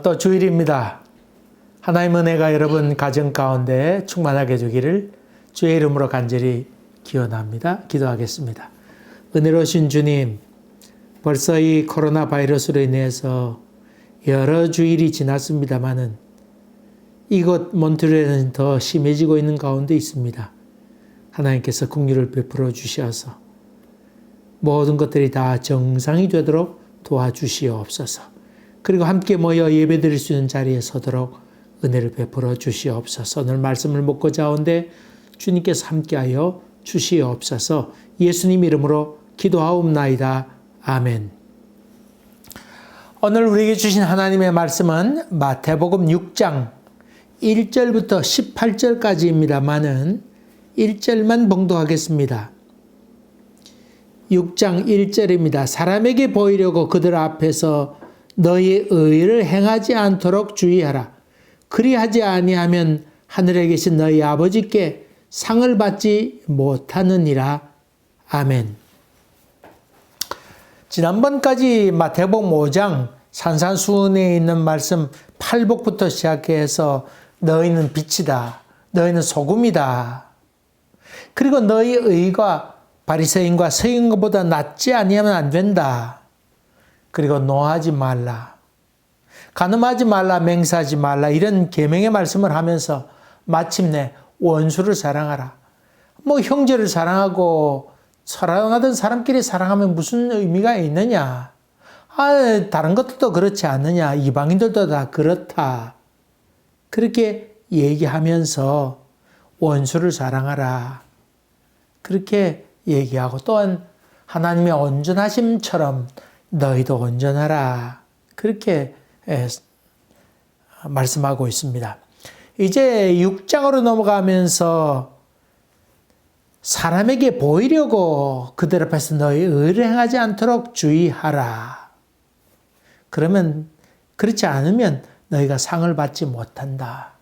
또 주일입니다. 하나님 은혜가 여러분 가정 가운데 충만하게 주기를 주의 이름으로 간절히 기원합니다. 기도하겠습니다. 은혜로우신 주님, 벌써 이 코로나 바이러스로 인해서 여러 주일이 지났습니다마는 이곳 몬트리올에는 더 심해지고 있는 가운데 있습니다. 하나님께서 긍휼을 베풀어 주셔서 모든 것들이 다 정상이 되도록 도와주시옵소서. 그리고 함께 모여 예배드릴 수 있는 자리에 서도록 은혜를 베풀어 주시옵소서. 오늘 말씀을 묵고 자온데 주님께서 함께하여 주시옵소서. 예수님 이름으로 기도하옵나이다. 아멘. 오늘 우리에게 주신 하나님의 말씀은 마태복음 6장 1절부터 18절까지입니다만은 1절만 봉독하겠습니다. 6장 1절입니다. 사람에게 보이려고 그들 앞에서 너희의 의를 행하지 않도록 주의하라. 그리하지 아니하면 하늘에 계신 너희 아버지께 상을 받지 못하느니라. 아멘. 지난번까지 마태복음 5장 산산수훈에 있는 말씀 8복부터 시작해서 너희는 빛이다. 너희는 소금이다. 그리고 너희 의가 바리새인과 서기관보다 낫지 아니하면 안 된다. 그리고 노하지 말라. 간음하지 말라. 맹세하지 말라. 이런 계명의 말씀을 하면서 마침내 원수를 사랑하라. 형제를 사랑하고 사랑하던 사람끼리 사랑하면 무슨 의미가 있느냐. 다른 것들도 그렇지 않느냐. 이방인들도 다 그렇다. 그렇게 얘기하면서 원수를 사랑하라. 그렇게 얘기하고 또한 하나님의 온전하심처럼 너희도 온전하라. 그렇게 말씀하고 있습니다. 이제 6장으로 넘어가면서 사람에게 보이려고 그들 앞에서 너희 의를 행하지 않도록 주의하라. 그러면 그렇지 않으면 너희가 상을 받지 못한다.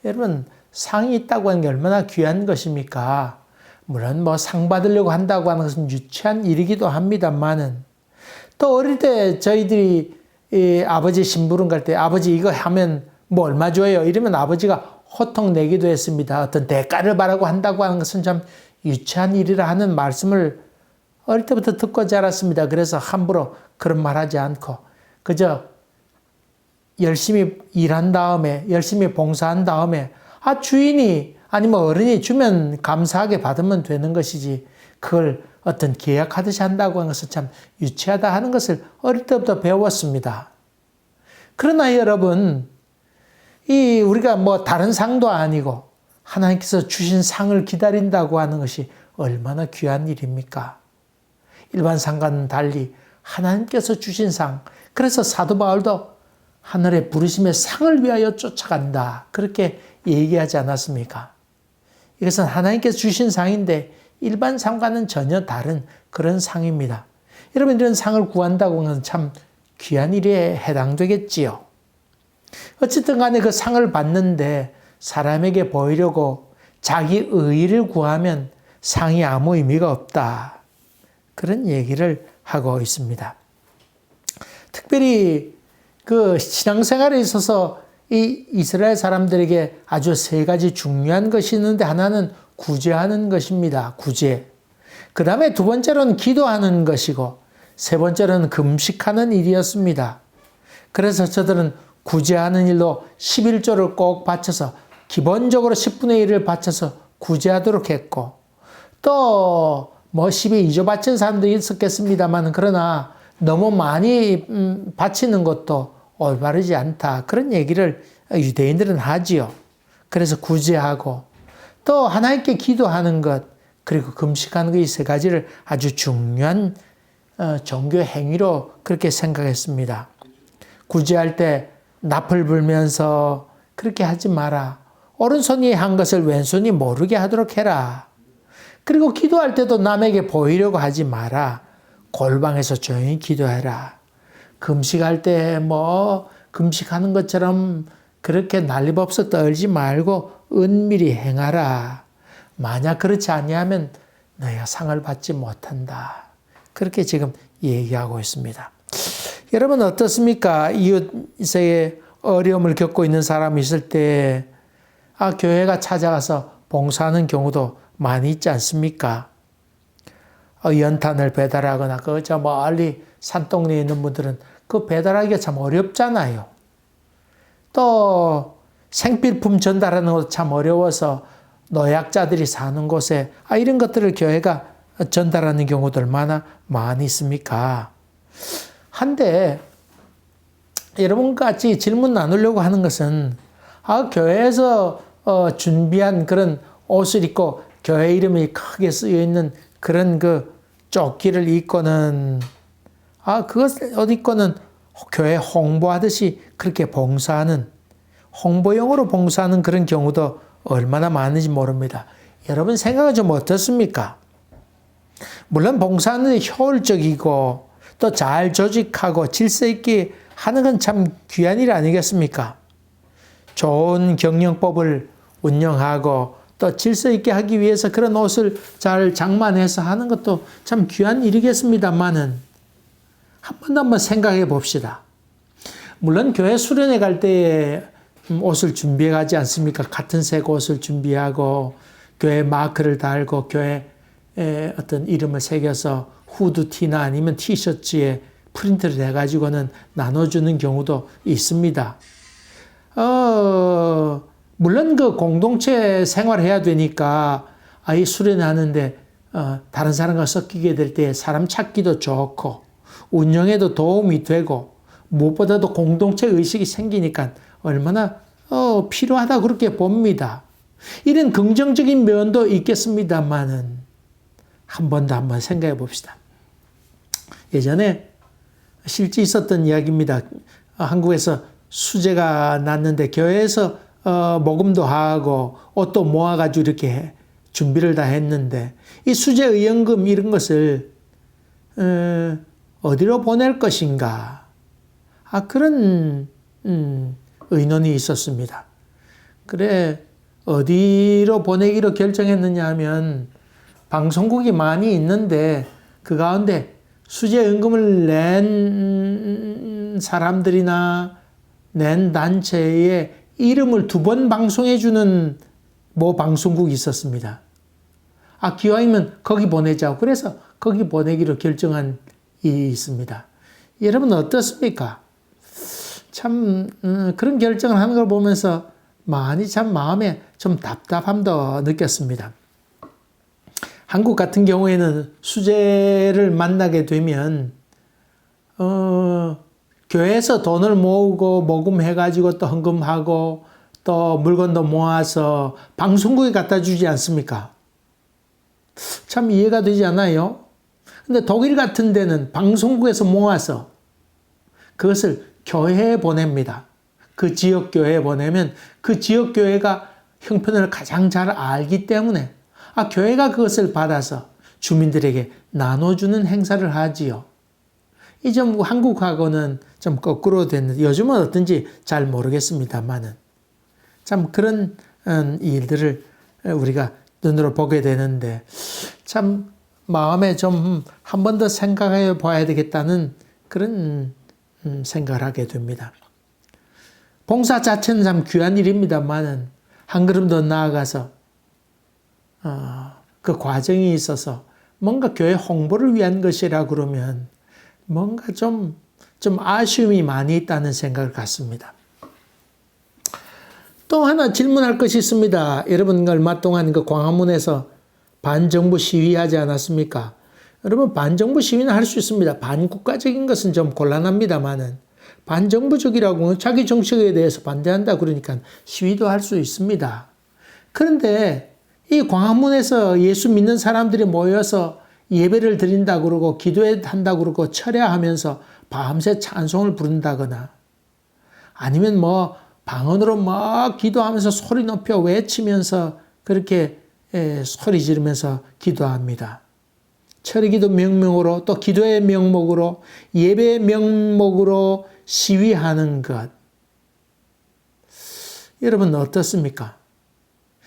여러분, 상이 있다고 하는 게 얼마나 귀한 것입니까? 물론 상 받으려고 한다고 하는 것은 유치한 일이기도 합니다만은 또 어릴 때 저희들이 아버지 심부름 갈 때 아버지 이거 하면 얼마 줘요? 이러면 아버지가 호통 내기도 했습니다. 어떤 대가를 바라고 한다고 하는 것은 참 유치한 일이라 하는 말씀을 어릴 때부터 듣고 자랐습니다. 그래서 함부로 그런 말 하지 않고 그저 열심히 일한 다음에 열심히 봉사한 다음에 주인이 아니면 어른이 주면 감사하게 받으면 되는 것이지 그걸 어떤 계약하듯이 한다고 하는 것은 참 유치하다 하는 것을 어릴 때부터 배웠습니다. 그러나 여러분, 우리가 다른 상도 아니고 하나님께서 주신 상을 기다린다고 하는 것이 얼마나 귀한 일입니까? 일반 상과는 달리 하나님께서 주신 상, 그래서 사도 바울도 하늘의 부르심의 상을 위하여 쫓아간다. 그렇게 얘기하지 않았습니까? 이것은 하나님께서 주신 상인데 일반 상과는 전혀 다른 그런 상입니다. 여러분, 이런 상을 구한다고 하는 참 귀한 일에 해당되겠지요. 어쨌든 간에 그 상을 받는데 사람에게 보이려고 자기 의의를 구하면 상이 아무 의미가 없다. 그런 얘기를 하고 있습니다. 특별히 그 신앙생활에 있어서 이 이스라엘 사람들에게 아주 세 가지 중요한 것이 있는데 하나는 구제하는 것입니다. 구제. 그 다음에 두 번째로는 기도하는 것이고 세 번째로는 금식하는 일이었습니다. 그래서 저들은 구제하는 일로 11조를 꼭 바쳐서 기본적으로 10분의 1을 바쳐서 구제하도록 했고 또 12조 바친 사람도 있었겠습니다만 그러나 너무 많이 바치는 것도 올바르지 않다. 그런 얘기를 유대인들은 하지요. 그래서 구제하고 또 하나님께 기도하는 것 그리고 금식하는 것 이 세 가지를 아주 중요한 종교 행위로 그렇게 생각했습니다. 구제할 때 납을 불면서 그렇게 하지 마라. 오른손이 한 것을 왼손이 모르게 하도록 해라. 그리고 기도할 때도 남에게 보이려고 하지 마라. 골방에서 조용히 기도해라. 금식할 때 금식하는 것처럼 그렇게 난리법석 떨지 말고 은밀히 행하라. 만약 그렇지 아니하면 너희가 상을 받지 못한다. 그렇게 지금 얘기하고 있습니다. 여러분 어떻습니까? 이웃에 어려움을 겪고 있는 사람이 있을 때 교회가 찾아가서 봉사하는 경우도 많이 있지 않습니까? 연탄을 배달하거나 저 멀리 산동네에 있는 분들은 그 배달하기가 참 어렵잖아요. 또 생필품 전달하는 것도 참 어려워서 노약자들이 사는 곳에 이런 것들을 교회가 전달하는 경우도 얼마나 많이 있습니까? 한데 여러분 같이 질문 나누려고 하는 것은 교회에서 준비한 그런 옷을 입고 교회 이름이 크게 쓰여 있는 그런 그 조끼를 입고는 그것을 옷 입고는 교회 홍보하듯이 그렇게 봉사하는 홍보용으로 봉사하는 그런 경우도 얼마나 많은지 모릅니다. 여러분 생각은 좀 어떻습니까? 물론 봉사하는 데 효율적이고 또 잘 조직하고 질서 있게 하는 건 참 귀한 일 아니겠습니까? 좋은 경영법을 운영하고 또 질서 있게 하기 위해서 그런 옷을 잘 장만해서 하는 것도 참 귀한 일이겠습니다만은 한번 생각해 봅시다. 물론 교회 수련회 갈 때에 옷을 준비해 가지 않습니까? 같은 색 옷을 준비하고 교회 마크를 달고 교회에 어떤 이름을 새겨서 후드티나 아니면 티셔츠에 프린트를 해가지고는 나눠주는 경우도 있습니다. 물론 그 공동체 생활해야 되니까 이 수련하는데 다른 사람과 섞이게 될 때 사람 찾기도 좋고 운영에도 도움이 되고 무엇보다도 공동체 의식이 생기니까 얼마나 필요하다 그렇게 봅니다. 이런 긍정적인 면도 있겠습니다만은 한번 생각해 봅시다. 예전에 실제 있었던 이야기입니다. 한국에서 수재가 났는데 교회에서 모금도 하고 옷도 모아가지고 이렇게 준비를 다 했는데 이 수재 의연금 이런 것을 어디로 보낼 것인가 그런 의논이 있었습니다. 그래 어디로 보내기로 결정했느냐 하면 방송국이 많이 있는데 그 가운데 수재연금을 낸 사람들이나 낸 단체의 이름을 2번 방송해주는 방송국이 있었습니다. 기왕이면 거기 보내자고 그래서 거기 보내기로 결정한 일이 있습니다. 여러분 어떻습니까? 참 그런 결정을 하는 걸 보면서 많이 참 마음에 좀 답답함도 느꼈습니다. 한국 같은 경우에는 수재를 만나게 되면 교회에서 돈을 모으고 모금해가지고 또 헌금하고 또 물건도 모아서 방송국에 갖다 주지 않습니까? 참 이해가 되지 않아요? 근데 독일 같은 데는 방송국에서 모아서 그것을 교회에 보냅니다. 그 지역 교회에 보내면 그 지역 교회가 형편을 가장 잘 알기 때문에 교회가 그것을 받아서 주민들에게 나눠주는 행사를 하지요. 이 점 한국하고는 좀 거꾸로 됐는데 요즘은 어떤지 잘 모르겠습니다만은 참 그런 일들을 우리가 눈으로 보게 되는데 참 마음에 좀 한 번 더 생각해 봐야 되겠다는 그런 생각을 하게 됩니다. 봉사 자체는 참 귀한 일입니다만은 한 걸음 더 나아가서 그 과정이 있어서 뭔가 교회 홍보를 위한 것이라 그러면 뭔가 좀 아쉬움이 많이 있다는 생각을 갖습니다. 또 하나 질문할 것이 있습니다. 여러분 얼마 동안 그 광화문에서 반정부 시위하지 않았습니까? 여러분 반정부 시위는 할 수 있습니다. 반국가적인 것은 좀 곤란합니다만은 반정부적이라고 자기 정책에 대해서 반대한다 그러니까 시위도 할 수 있습니다. 그런데 이 광화문에서 예수 믿는 사람들이 모여서 예배를 드린다 그러고 기도한다 그러고 철야하면서 밤새 찬송을 부른다거나 아니면 방언으로 막 기도하면서 소리 높여 외치면서 그렇게 소리 지르면서 기도합니다. 철기도 명목으로 또 기도의 명목으로 예배의 명목으로 시위하는 것. 여러분 어떻습니까?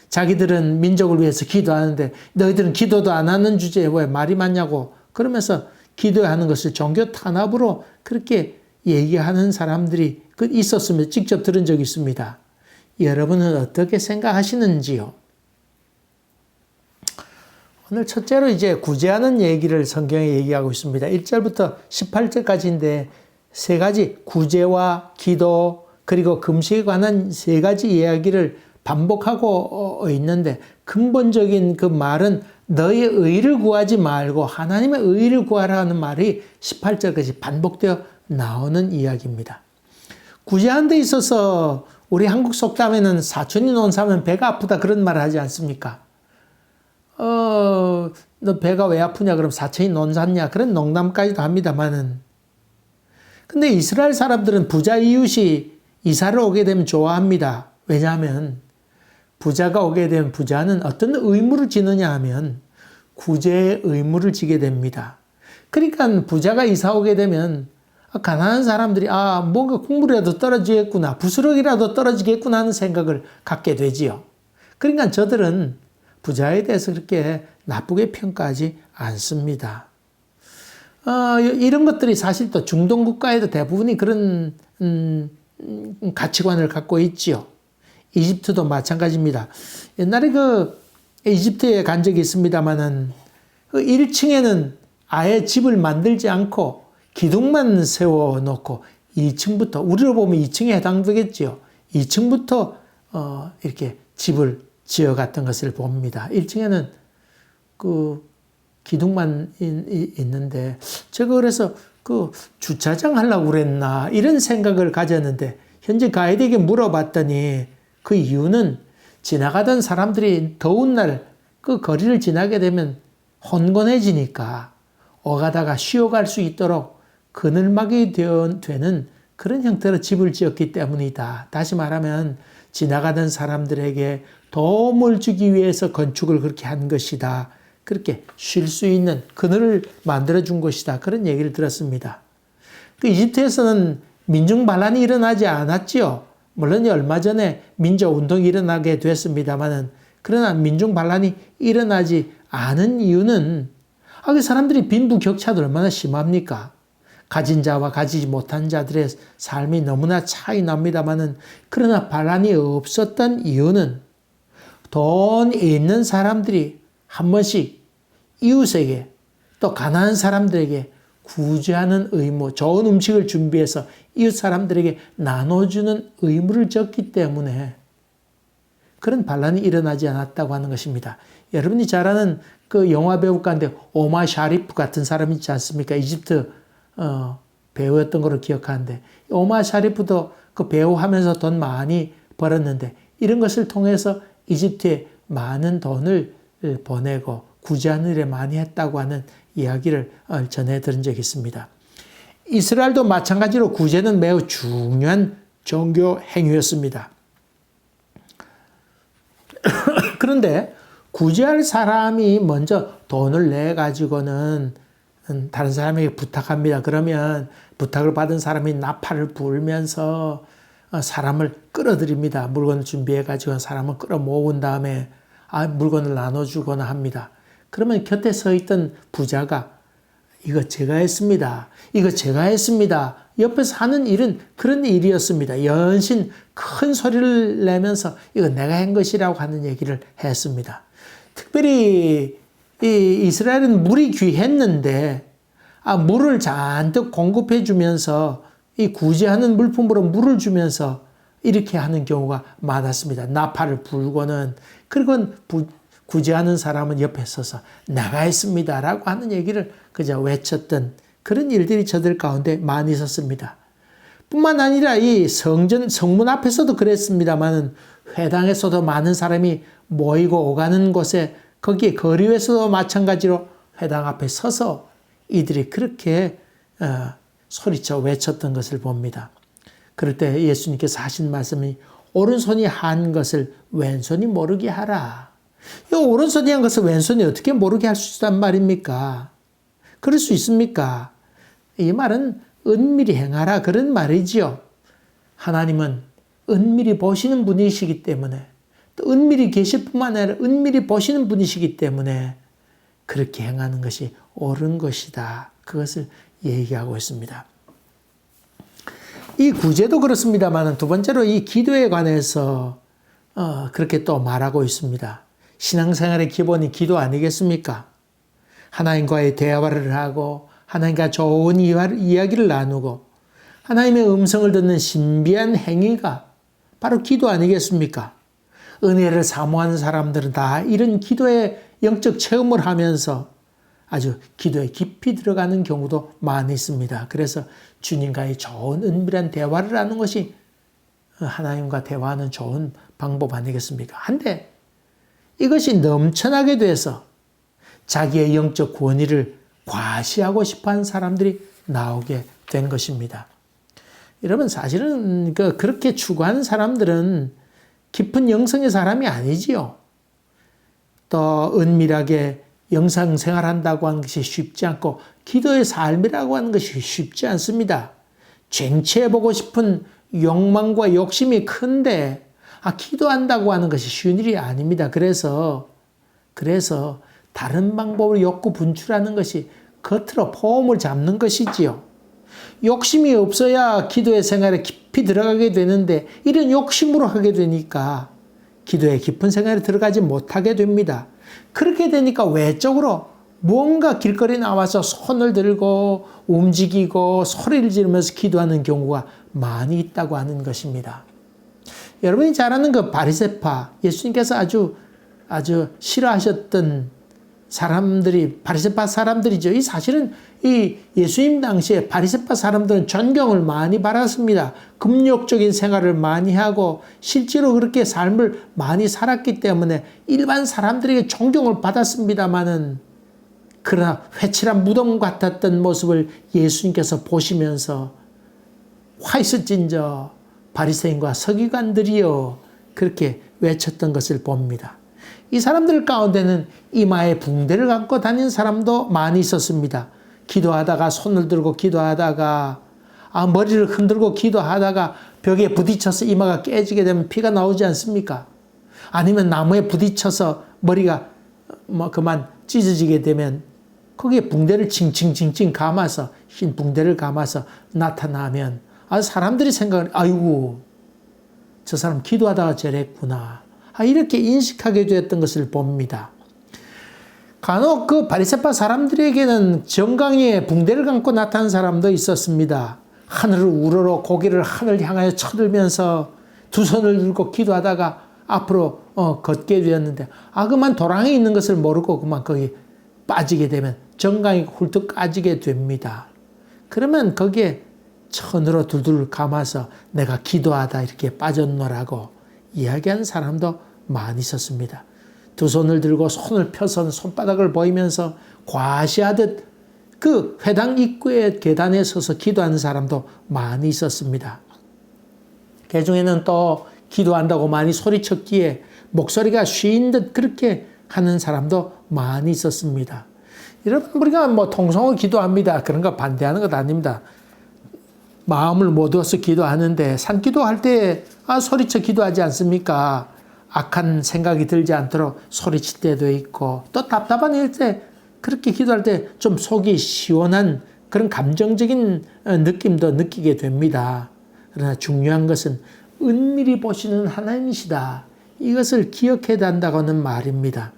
자기들은 민족을 위해서 기도하는데 너희들은 기도도 안 하는 주제에 왜 말이 많냐고 그러면서 기도하는 것을 종교 탄압으로 그렇게 얘기하는 사람들이 있었으면 직접 들은 적이 있습니다. 여러분은 어떻게 생각하시는지요? 오늘 첫째로 이제 구제하는 얘기를 성경에 얘기하고 있습니다. 1절부터 18절까지인데 세 가지 구제와 기도 그리고 금식에 관한 세 가지 이야기를 반복하고 있는데 근본적인 그 말은 너의 의를 구하지 말고 하나님의 의를 구하라는 말이 18절까지 반복되어 나오는 이야기입니다. 구제하는 데 있어서 우리 한국 속담에는 사촌이 논사면 배가 아프다 그런 말을 하지 않습니까? 너 배가 왜 아프냐? 그럼 사촌이 논샀냐? 그런 농담까지도 합니다만은. 근데 이스라엘 사람들은 부자 이웃이 이사를 오게 되면 좋아합니다. 왜냐하면 부자가 오게 되면 부자는 어떤 의무를 지느냐 하면 구제의 의무를 지게 됩니다. 그러니까 부자가 이사 오게 되면 가난한 사람들이 뭔가 국물이라도 떨어지겠구나, 부스러기라도 떨어지겠구나 하는 생각을 갖게 되지요. 그러니까 저들은 부자에 대해서 그렇게 나쁘게 평가하지 않습니다. 이런 것들이 사실 또 중동 국가에도 대부분이 그런 가치관을 갖고 있지요. 이집트도 마찬가지입니다. 옛날에 이집트에 간 적이 있습니다만은 1층에는 아예 집을 만들지 않고 기둥만 세워놓고 2층부터 우리로 보면 2층에 해당되겠지요. 2층부터 이렇게 집을 지어갔던 것을 봅니다. 1층에는 그 기둥만 있는데 제가 그래서 주차장 하려고 그랬나 이런 생각을 가졌는데 현재 가이드에게 물어봤더니 그 이유는 지나가던 사람들이 더운 날 그 거리를 지나게 되면 혼곤해지니까 오가다가 쉬어갈 수 있도록 그늘막이 되는 그런 형태로 집을 지었기 때문이다. 다시 말하면 지나가던 사람들에게 도움을 주기 위해서 건축을 그렇게 한 것이다. 그렇게 쉴 수 있는 그늘을 만들어준 것이다. 그런 얘기를 들었습니다. 이집트에서는 민중 반란이 일어나지 않았지요. 물론 얼마 전에 민주운동이 일어나게 됐습니다만은 그러나 민중 반란이 일어나지 않은 이유는 그 사람들이 빈부격차도 얼마나 심합니까? 가진 자와 가지지 못한 자들의 삶이 너무나 차이 납니다만은 그러나 반란이 없었던 이유는 돈 있는 사람들이 한 번씩 이웃에게 또 가난한 사람들에게 구제하는 의무, 좋은 음식을 준비해서 이웃 사람들에게 나눠주는 의무를 졌기 때문에 그런 반란이 일어나지 않았다고 하는 것입니다. 여러분이 잘 아는 그 영화 배우 가운데 오마 샤리프 같은 사람 있지 않습니까? 이집트 배우였던 걸로 기억하는데 오마 샤리프도 그 배우하면서 돈 많이 벌었는데 이런 것을 통해서 이집트에 많은 돈을 보내고 구제하는 일에 많이 했다고 하는 이야기를 전해 들은 적이 있습니다. 이스라엘도 마찬가지로 구제는 매우 중요한 종교 행위였습니다. 그런데 구제할 사람이 먼저 돈을 내 가지고는 다른 사람에게 부탁합니다. 그러면 부탁을 받은 사람이 나팔을 불면서 사람을 끌어들입니다. 물건을 준비해 가지고 사람을 끌어모은 다음에 물건을 나눠주거나 합니다. 그러면 곁에 서 있던 부자가 이거 제가 했습니다. 이거 제가 했습니다. 옆에서 하는 일은 그런 일이었습니다. 연신 큰 소리를 내면서 이거 내가 한 것이라고 하는 얘기를 했습니다. 특별히 이스라엘은 물이 귀했는데 물을 잔뜩 공급해 주면서 이 구제하는 물품으로 물을 주면서 이렇게 하는 경우가 많았습니다. 나팔을 불고는 그리고 구제하는 사람은 옆에 서서 내가 했습니다라고 하는 얘기를 그저 외쳤던 그런 일들이 저들 가운데 많이 있었습니다. 뿐만 아니라 이 성문 앞에서도 그랬습니다만 회당에서도 많은 사람이 모이고 오가는 곳에 거기에 거리에서도 마찬가지로 회당 앞에 서서 이들이 그렇게 소리쳐 외쳤던 것을 봅니다. 그럴 때 예수님께서 하신 말씀이 오른손이 한 것을 왼손이 모르게 하라. 이 오른손이 한 것을 왼손이 어떻게 모르게 할 수 있단 말입니까? 그럴 수 있습니까? 이 말은 은밀히 행하라 그런 말이지요. 하나님은 은밀히 보시는 분이시기 때문에 또 은밀히 계실 뿐만 아니라 은밀히 보시는 분이시기 때문에 그렇게 행하는 것이 옳은 것이다. 그것을 얘기하고 있습니다. 이 구제도 그렇습니다만 두 번째로 이 기도에 관해서 그렇게 또 말하고 있습니다. 신앙생활의 기본이 기도 아니겠습니까? 하나님과의 대화를 하고 하나님과 좋은 이야기를 나누고 하나님의 음성을 듣는 신비한 행위가 바로 기도 아니겠습니까? 은혜를 사모하는 사람들은 다 이런 기도의 영적 체험을 하면서 아주 기도에 깊이 들어가는 경우도 많이 있습니다. 그래서 주님과의 좋은 은밀한 대화를 하는 것이 하나님과 대화하는 좋은 방법 아니겠습니까? 한데 이것이 넘쳐나게 돼서 자기의 영적 권위를 과시하고 싶어하는 사람들이 나오게 된 것입니다. 여러분 사실은 그렇게 추구하는 사람들은 깊은 영성의 사람이 아니지요. 또 은밀하게 영상 생활한다고 하는 것이 쉽지 않고 기도의 삶이라고 하는 것이 쉽지 않습니다. 쟁취해보고 싶은 욕망과 욕심이 큰데 기도한다고 하는 것이 쉬운 일이 아닙니다. 그래서 다른 방법으로 욕구 분출하는 것이 겉으로 폼을 잡는 것이지요. 욕심이 없어야 기도의 생활에 깊이 들어가게 되는데 이런 욕심으로 하게 되니까 기도의 깊은 생활에 들어가지 못하게 됩니다. 그렇게 되니까 외적으로 뭔가 길거리 나와서 손을 들고 움직이고 소리를 지르면서 기도하는 경우가 많이 있다고 하는 것입니다. 여러분이 잘 아는 그 바리새파, 예수님께서 아주 싫어하셨던 사람들이 바리새파 사람들이죠. 이 사실은 이 예수님 당시에 바리새파 사람들은 존경을 많이 받았습니다. 금욕적인 생활을 많이 하고 실제로 그렇게 삶을 많이 살았기 때문에 일반 사람들에게 존경을 받았습니다마는 그러나 회칠한 무덤 같았던 모습을 예수님께서 보시면서 화 있을진저 바리새인과 서기관들이여 그렇게 외쳤던 것을 봅니다. 이 사람들 가운데는 이마에 붕대를 감고 다니는 사람도 많이 있었습니다. 기도하다가 손을 들고 기도하다가 머리를 흔들고 기도하다가 벽에 부딪혀서 이마가 깨지게 되면 피가 나오지 않습니까? 아니면 나무에 부딪혀서 머리가 그만 찢어지게 되면 거기에 붕대를 칭칭칭칭 감아서 흰 붕대를 감아서 나타나면 사람들이 생각을 아이고 저 사람 기도하다가 저랬구나. 이렇게 인식하게 되었던 것을 봅니다. 간혹 그 바리새파 사람들에게는 정강이에 붕대를 감고 나타난 사람도 있었습니다. 하늘을 우러러 고개를 하늘 향하여 쳐들면서 두 손을 들고 기도하다가 앞으로 걷게 되었는데 그만 도랑에 있는 것을 모르고 그만 거기 빠지게 되면 정강이 훌떡 까지게 됩니다. 그러면 거기에 천으로 둘둘 감아서 내가 기도하다 이렇게 빠졌노라고 이야기하는 사람도 많이 있었습니다. 두 손을 들고 손을 펴서 손바닥을 보이면서 과시하듯 그 회당 입구의 계단에 서서 기도하는 사람도 많이 있었습니다. 그 중에는 또 기도한다고 많이 소리쳤기에 목소리가 쉰 듯 그렇게 하는 사람도 많이 있었습니다. 여러분 우리가 통성으로 기도합니다. 그런 거 반대하는 것 아닙니다. 마음을 모두어서 기도하는데 산기도할 때 소리쳐 기도하지 않습니까? 악한 생각이 들지 않도록 소리칠 때도 있고 또 답답한 일 때 그렇게 기도할 때 좀 속이 시원한 그런 감정적인 느낌도 느끼게 됩니다. 그러나 중요한 것은 은밀히 보시는 하나님이시다. 이것을 기억해야 한다고는 말입니다.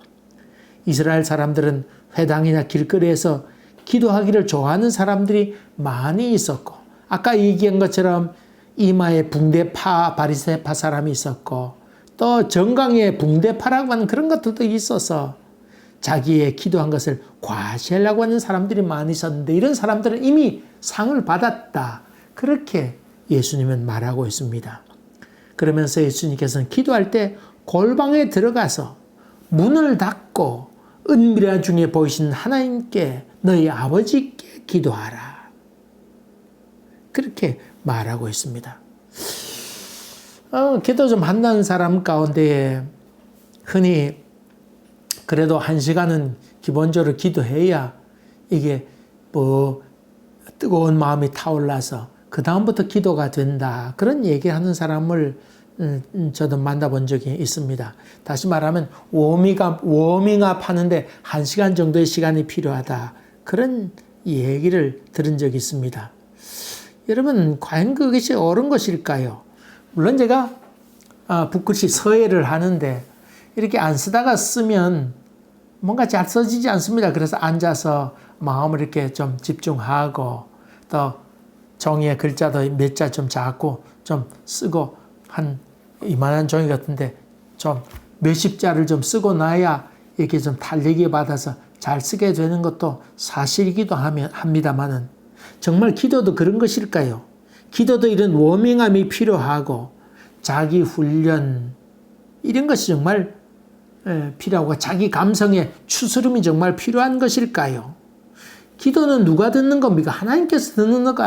이스라엘 사람들은 회당이나 길거리에서 기도하기를 좋아하는 사람들이 많이 있었고 아까 얘기한 것처럼 이마에 붕대파 바리새파 사람이 있었고 또 정강에 붕대파라고 하는 그런 것들도 있어서 자기의 기도한 것을 과시하려고 하는 사람들이 많이 있었는데 이런 사람들은 이미 상을 받았다. 그렇게 예수님은 말하고 있습니다. 그러면서 예수님께서는 기도할 때 골방에 들어가서 문을 닫고 은밀한 중에 보이신 하나님께 너희 아버지께 기도하라. 그렇게 말하고 있습니다. 기도 좀 한다는 사람 가운데 흔히 그래도 1시간은 기본적으로 기도해야 이게 뜨거운 마음이 타올라서 그 다음부터 기도가 된다. 그런 얘기하는 사람을 저도 만나본 적이 있습니다. 다시 말하면 워밍업 하는데 1시간 정도의 시간이 필요하다. 그런 얘기를 들은 적이 있습니다. 여러분, 과연 그것이 옳은 것일까요? 물론 제가 붓글씨 서예를 하는데 이렇게 안 쓰다가 쓰면 뭔가 잘 써지지 않습니다. 그래서 앉아서 마음을 이렇게 좀 집중하고 또 종이에 글자도 몇 자 좀 작고 좀 쓰고 한 이만한 종이 같은데 좀 몇십 자를 좀 쓰고 나야 이렇게 좀 탄력이 받아서 잘 쓰게 되는 것도 사실이기도 합니다만은 정말 기도도 그런 것일까요? 기도도 이런 워밍업이 필요하고 자기 훈련 이런 것이 정말 필요하고 자기 감성의 추스름이 정말 필요한 것일까요? 기도는 누가 듣는 겁니까? 하나님께서 듣는 것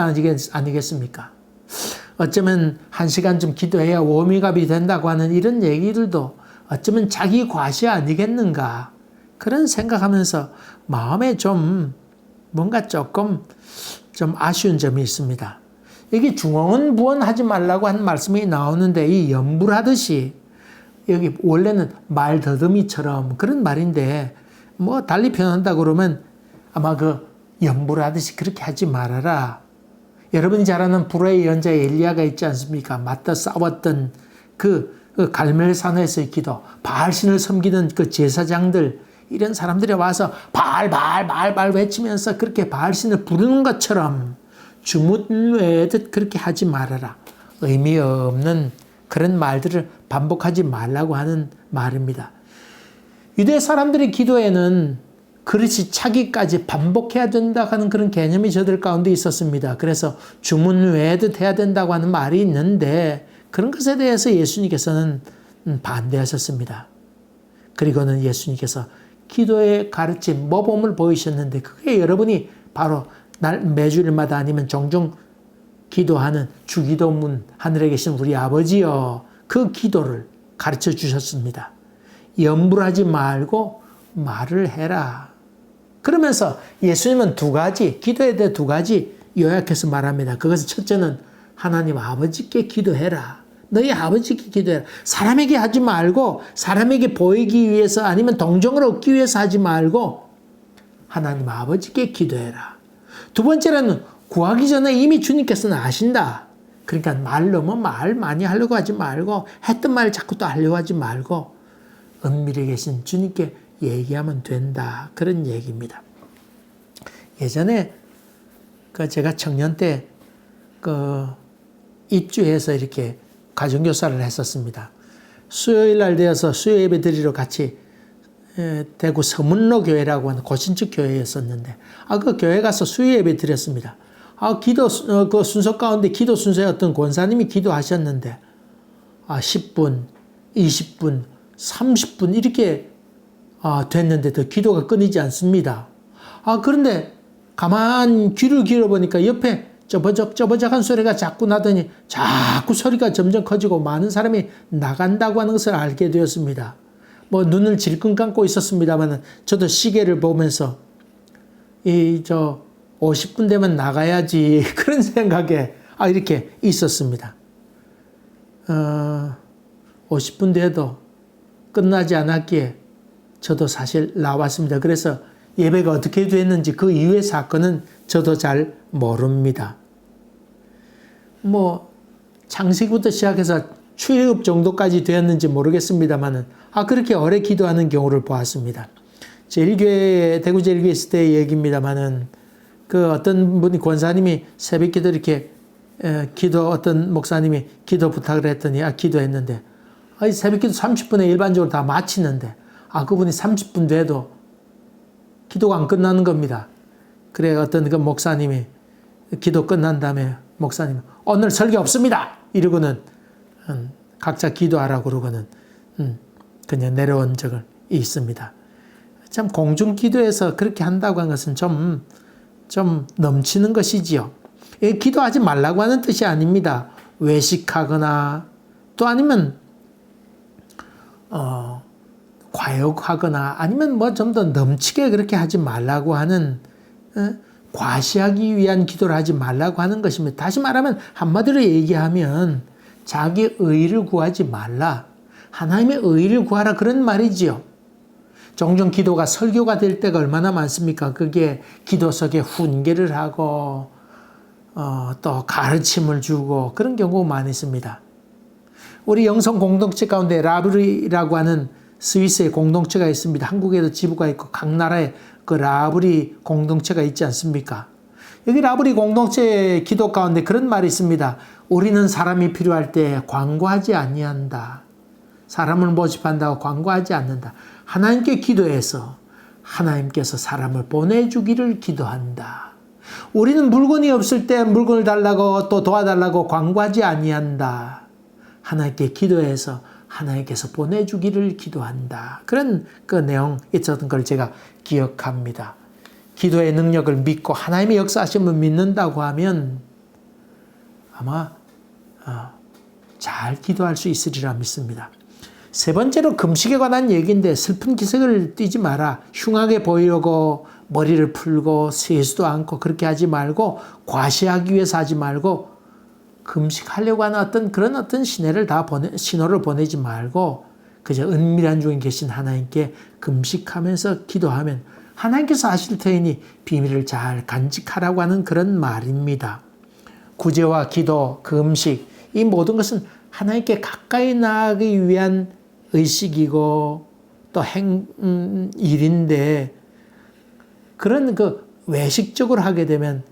아니겠습니까? 어쩌면 1시간쯤 기도해야 워밍업이 된다고 하는 이런 얘기들도 어쩌면 자기 과시 아니겠는가? 그런 생각하면서 마음에 좀 뭔가 조금 좀 아쉬운 점이 있습니다. 여기 중언부언하지 말라고 하는 말씀이 나오는데 이 염불하듯이 여기 원래는 말 더듬이처럼 그런 말인데 뭐 달리 표현한다 그러면 아마 그 염불하듯이 그렇게 하지 말아라. 여러분이 잘 아는 불의 연자 엘리야가 있지 않습니까? 맞다 싸웠던 그 갈멜산에서의 기도, 바알신을 섬기는 그 제사장들 이런 사람들이 와서 바알 외치면서 그렇게 바알신을 부르는 것처럼 주문외듯 그렇게 하지 말아라. 의미 없는 그런 말들을 반복하지 말라고 하는 말입니다. 유대 사람들의 기도에는 그릇이 차기까지 반복해야 된다고 하는 그런 개념이 저들 가운데 있었습니다. 그래서 주문 외듯 해야 된다고 하는 말이 있는데 그런 것에 대해서 예수님께서는 반대하셨습니다. 그리고는 예수님께서 기도의 가르침, 모범을 보이셨는데 그게 여러분이 바로 매주일마다 아니면 종종 기도하는 주기도문 하늘에 계신 우리 아버지여 그 기도를 가르쳐 주셨습니다. 염불하지 말고 말을 해라. 그러면서 예수님은 기도에 대해 두 가지 요약해서 말합니다. 그것은 첫째는 하나님 아버지께 기도해라. 너희 아버지께 기도해라. 사람에게 하지 말고 사람에게 보이기 위해서 아니면 동정을 얻기 위해서 하지 말고 하나님 아버지께 기도해라. 두 번째는 구하기 전에 이미 주님께서는 아신다. 그러니까 말 많이 하려고 하지 말고 했던 말 자꾸 또 하려고 하지 말고 은밀히 계신 주님께 얘기하면 된다. 그런 얘기입니다. 예전에 제가 청년 때 입주해서 이렇게 가정교사를 했었습니다. 수요일 날 되어서 수요 예배 드리러 같이 대구 서문로 교회라고 하는 고신축 교회였었는데 그 교회 가서 수요 예배 드렸습니다. 그 순서 가운데 기도 순서에 어떤 권사님이 기도하셨는데 10분, 20분, 30분 이렇게 됐는데도 기도가 끊이지 않습니다. 그런데 가만 귀를 기울여보니까 옆에 쩌버적한 소리가 자꾸 나더니 자꾸 소리가 점점 커지고 많은 사람이 나간다고 하는 것을 알게 되었습니다. 눈을 질끈 감고 있었습니다만 저도 시계를 보면서 50분 되면 나가야지 그런 생각에 이렇게 있었습니다. 50분 돼도 끝나지 않았기에 저도 사실 나왔습니다. 그래서 예배가 어떻게 됐는지 그 이후의 사건은 저도 잘 모릅니다. 창세기부터 시작해서 출애굽 정도까지 되었는지 모르겠습니다만은 그렇게 오래 기도하는 경우를 보았습니다. 대구 제일교회 있을 때의 얘기입니다만은 어떤 분이 권사님이 새벽 기도 이렇게 어떤 목사님이 기도 부탁을 했더니 기도했는데 새벽 기도 30분에 일반적으로 다 마치는데 그분이 30분 돼도 기도가 안 끝나는 겁니다. 그래 어떤 그 목사님이 기도 끝난 다음에 목사님 오늘 설교 없습니다 이러고는 각자 기도하라고 그러고는 그냥 내려온 적을 있습니다. 참 공중 기도에서 그렇게 한다고 하는 것은 좀 넘치는 것이지요. 기도하지 말라고 하는 뜻이 아닙니다. 외식하거나 또 아니면 과욕하거나 아니면 좀 더 넘치게 그렇게 하지 말라고 하는 과시하기 위한 기도를 하지 말라고 하는 것입니다. 다시 말하면 한마디로 얘기하면 자기 의를 구하지 말라. 하나님의 의를 구하라 그런 말이지요. 종종 기도가 설교가 될 때가 얼마나 많습니까? 그게 기도 속에 훈계를 하고 또 가르침을 주고 그런 경우가 많이 있습니다. 우리 영성 공동체 가운데 라브리라고 하는 스위스의 공동체가 있습니다. 한국에도 지부가 있고 각 나라에 그 라브리 공동체가 있지 않습니까? 여기 라브리 공동체 기도 가운데 그런 말이 있습니다. 우리는 사람이 필요할 때 광고하지 아니한다. 사람을 모집한다고 광고하지 않는다. 하나님께 기도해서 하나님께서 사람을 보내주기를 기도한다. 우리는 물건이 없을 때 물건을 달라고 또 도와달라고 광고하지 아니한다. 하나님께 기도해서 하나님께서 보내주기를 기도한다. 그런 그 내용 있었던 걸 제가 기억합니다. 기도의 능력을 믿고 하나님의 역사하심을 믿는다고 하면 아마 잘 기도할 수 있으리라 믿습니다. 세 번째로 금식에 관한 얘기인데 슬픈 기색을 띠지 마라. 흉하게 보이려고 머리를 풀고 세수도 않고 그렇게 하지 말고 과시하기 위해서 하지 말고 금식하려고 하는 어떤 신호를 보내지 말고 그저 은밀한 중에 계신 하나님께 금식하면서 기도하면 하나님께서 하실 터이니 비밀을 잘 간직하라고 하는 그런 말입니다. 구제와 기도, 금식 이 모든 것은 하나님께 가까이 나가기 위한 의식이고 또 일인데 그런 그 외식적으로 하게 되면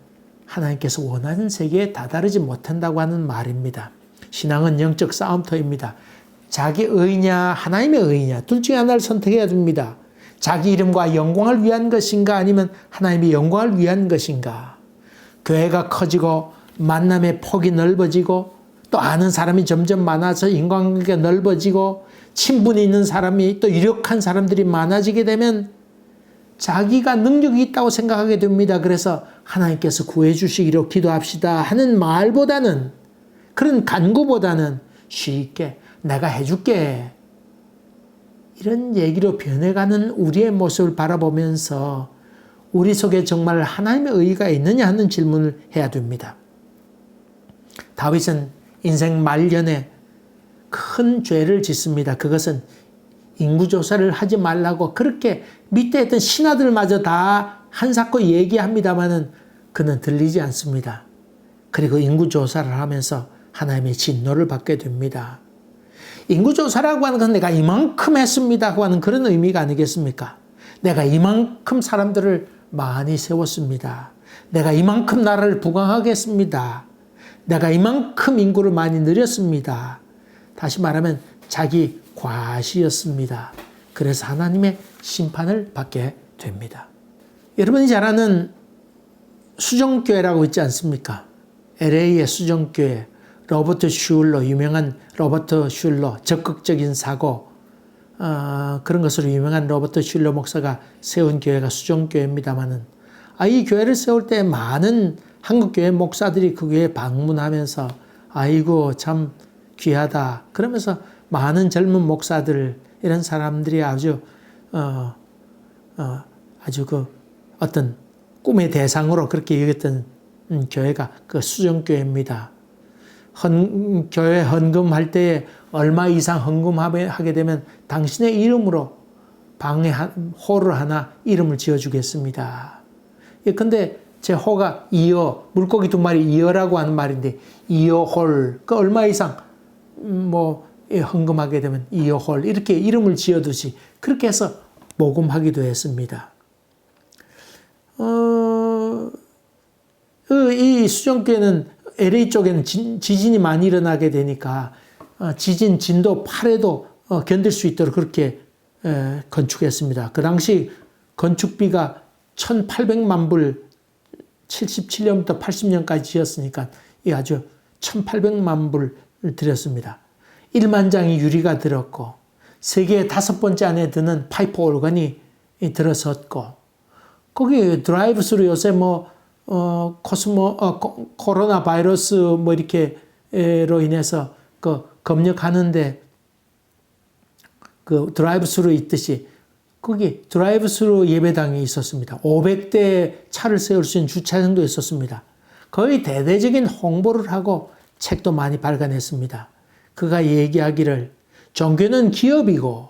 하나님께서 원하는 세계에 다다르지 못한다고 하는 말입니다. 신앙은 영적 싸움터입니다. 자기 의냐 하나님의 의냐 둘 중에 하나를 선택해야 됩니다. 자기 이름과 영광을 위한 것인가 아니면 하나님의 영광을 위한 것인가. 교회가 커지고 만남의 폭이 넓어지고 또 아는 사람이 점점 많아서 인간관계가 넓어지고 친분이 있는 사람이 또 유력한 사람들이 많아지게 되면 자기가 능력이 있다고 생각하게 됩니다. 그래서 하나님께서 구해주시기로 기도합시다 하는 말보다는 그런 간구보다는 쉽게 내가 해줄게 이런 얘기로 변해가는 우리의 모습을 바라보면서 우리 속에 정말 하나님의 의의가 있느냐 하는 질문을 해야 됩니다. 다윗은 인생 말년에 큰 죄를 짓습니다. 그것은 인구조사를 하지 말라고 그렇게 밑에 있던 신하들마저 다 한사코 얘기합니다마는 그는 들리지 않습니다. 그리고 인구조사를 하면서 하나님의 진노를 받게 됩니다. 인구조사라고 하는 건 내가 이만큼 했습니다 하고 하는 그런 의미가 아니겠습니까? 내가 이만큼 사람들을 많이 세웠습니다. 내가 이만큼 나라를 부강하겠습니다. 내가 이만큼 인구를 많이 늘렸습니다. 다시 말하면 자기 과시였습니다. 그래서 하나님의 심판을 받게 됩니다. 여러분이 잘 아는 수정교회라고 있지 않습니까? LA의 수정교회, 유명한 로버트 슐러, 적극적인 사고, 그런 것으로 유명한 로버트 슐러 목사가 세운 교회가 수정교회입니다만은, 이 교회를 세울 때 많은 한국교회 목사들이 그 교회에 방문하면서, 아이고, 참 귀하다. 그러면서 많은 젊은 목사들, 이런 사람들이 아주 그 어떤 꿈의 대상으로 그렇게 여겼던 교회가 그 수정교회입니다. 교회 헌금할 때에 얼마 이상 헌금하게 되면 당신의 이름으로 방에 홀을 하나 이름을 지어주겠습니다. 근데 제 호가 이어, 물고기 2마리 이어라고 하는 말인데, 이어홀, 그 얼마 이상 헌금하게 되면 이어홀, 이렇게 이름을 지어두시, 그렇게 해서 모금하기도 했습니다. 이 수정교회는 LA 쪽에는 지진이 많이 일어나게 되니까 지진 진도 8에도 견딜 수 있도록 그렇게 건축했습니다. 그 당시 건축비가 1,800만 불, 77년부터 80년까지 지었으니까 이 아주 1,800만 불을 들였습니다. 1만 장의 유리가 들었고 세계 5번째 안에 드는 파이프 올건이 들어섰고 거기 드라이브스루 요새 코로나 바이러스 이렇게로 인해서 검역하는데 그 드라이브스루 있듯이 거기 드라이브스루 예배당이 있었습니다. 500대 차를 세울 수 있는 주차장도 있었습니다. 거의 대대적인 홍보를 하고 책도 많이 발간했습니다. 그가 얘기하기를 종교는 기업이고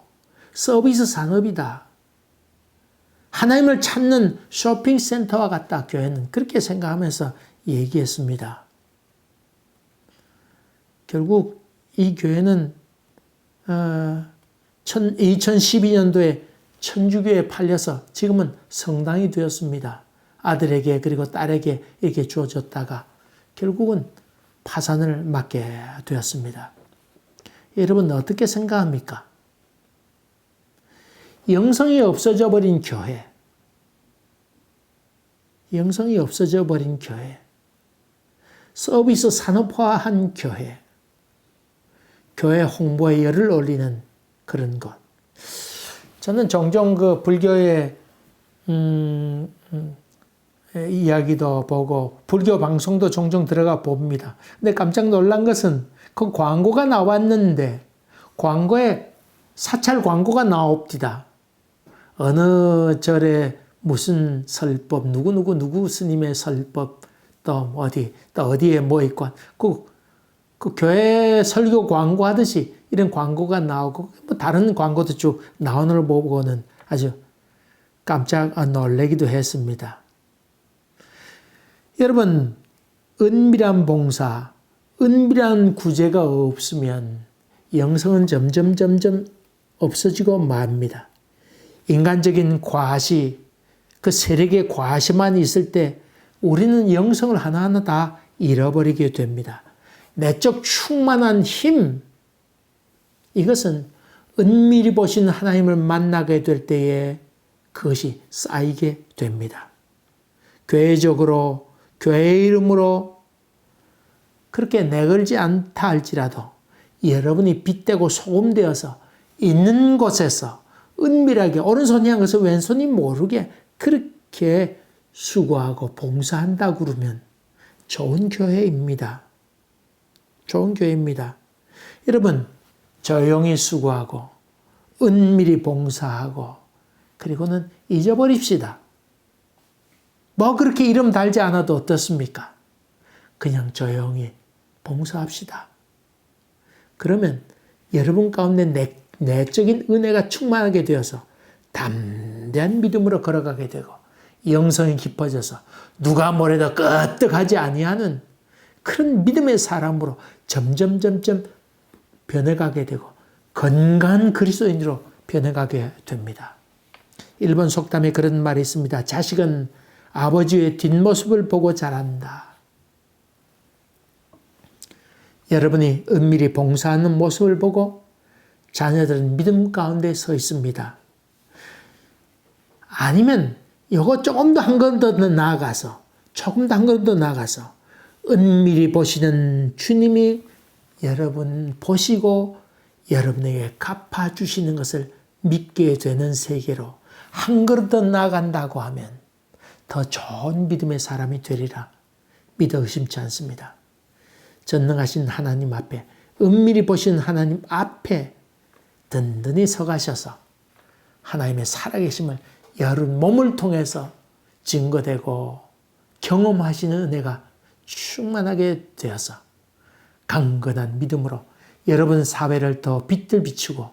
서비스 산업이다. 하나님을 찾는 쇼핑센터와 같다, 교회는. 그렇게 생각하면서 얘기했습니다. 결국 이 교회는 2012년도에 천주교에 팔려서 지금은 성당이 되었습니다. 아들에게 그리고 딸에게 이렇게 주어졌다가 결국은 파산을 맞게 되었습니다. 여러분 어떻게 생각합니까? 영성이 없어져 버린 교회, 영성이 없어져 버린 교회, 서비스 산업화한 교회, 교회 홍보에 열을 올리는 그런 것. 저는 종종 그 불교의 이야기도 보고 불교 방송도 종종 들어가 봅니다. 근데 깜짝 놀란 것은 그 광고가 나왔는데 광고에 사찰 광고가 나옵니다. 어느 절에 무슨 설법, 누구 스님의 설법, 또 어디에 뭐 있고, 그 교회 설교 광고하듯이 이런 광고가 나오고, 뭐 다른 광고도 쭉 나오는 걸 보고는 아주 깜짝 놀라기도 했습니다. 여러분, 은밀한 봉사, 은밀한 구제가 없으면 영성은 점점 없어지고 맙니다. 인간적인 과시, 그 세력의 과시만 있을 때 우리는 영성을 하나하나 다 잃어버리게 됩니다. 내적 충만한 힘, 이것은 은밀히 보시는 하나님을 만나게 될 때에 그것이 쌓이게 됩니다. 교회적으로, 교회의 이름으로 그렇게 내걸지 않다 할지라도 여러분이 빗대고 소금되어서 있는 곳에서 은밀하게 오른손이 한 것을 왼손이 모르게 그렇게 수고하고 봉사한다 그러면 좋은 교회입니다. 좋은 교회입니다. 여러분, 조용히 수고하고 은밀히 봉사하고 그리고는 잊어버립시다. 뭐 그렇게 이름 달지 않아도 어떻습니까? 그냥 조용히 봉사합시다. 그러면 여러분 가운데 내적인 은혜가 충만하게 되어서 담대한 믿음으로 걸어가게 되고 영성이 깊어져서 누가 뭐래도 끄떡하지 아니하는 그런 믿음의 사람으로 점점 변해가게 되고 건강한 그리스도인으로 변해가게 됩니다. 일본 속담에 그런 말이 있습니다. 자식은 아버지의 뒷모습을 보고 자란다. 여러분이 은밀히 봉사하는 모습을 보고 자녀들은 믿음 가운데 서 있습니다. 아니면 이거 조금 더 한 번 더 나아가서 은밀히 보시는 주님이 여러분 보시고 여러분에게 갚아주시는 것을 믿게 되는 세계로 한 걸음 더 나아간다고 하면 더 좋은 믿음의 사람이 되리라 믿어 의심치 않습니다. 전능하신 하나님 앞에, 은밀히 보시는 하나님 앞에 든든히 서가셔서 하나님의 살아계심을 여러분 몸을 통해서 증거되고 경험하시는 은혜가 충만하게 되어서 강건한 믿음으로 여러분 사회를 더 빛을 비추고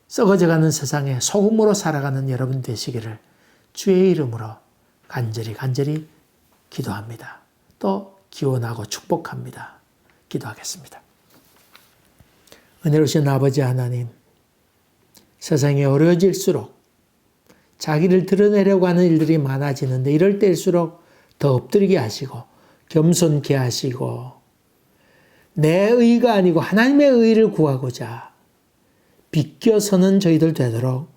썩어져가는 세상에 소금으로 살아가는 여러분 되시기를 주의 이름으로 간절히 기도합니다. 또 기원하고 축복합니다. 기도하겠습니다. 은혜로우신 아버지 하나님, 세상이 어려워질수록 자기를 드러내려고 하는 일들이 많아지는데 이럴 때일수록 더 엎드리게 하시고 겸손케 하시고 내 의가 아니고 하나님의 의를 구하고자 비껴서는 저희들 되도록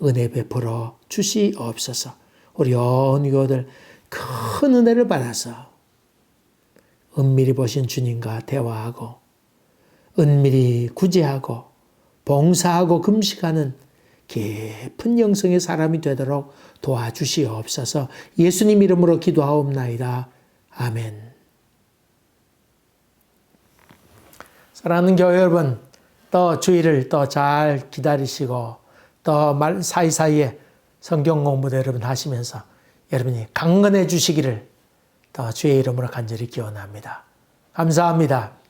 은혜 베풀어 주시옵소서. 우리 온 교우들 큰 은혜를 받아서 은밀히 보신 주님과 대화하고 은밀히 구제하고 봉사하고 금식하는 깊은 영성의 사람이 되도록 도와주시옵소서. 예수님 이름으로 기도하옵나이다. 아멘. 사랑하는 교회 여러분, 또 주일을 또 잘 기다리시고 또 말 사이사이에 성경 공부도 여러분 하시면서 여러분이 강건해 주시기를 또 주의 이름으로 간절히 기원합니다. 감사합니다.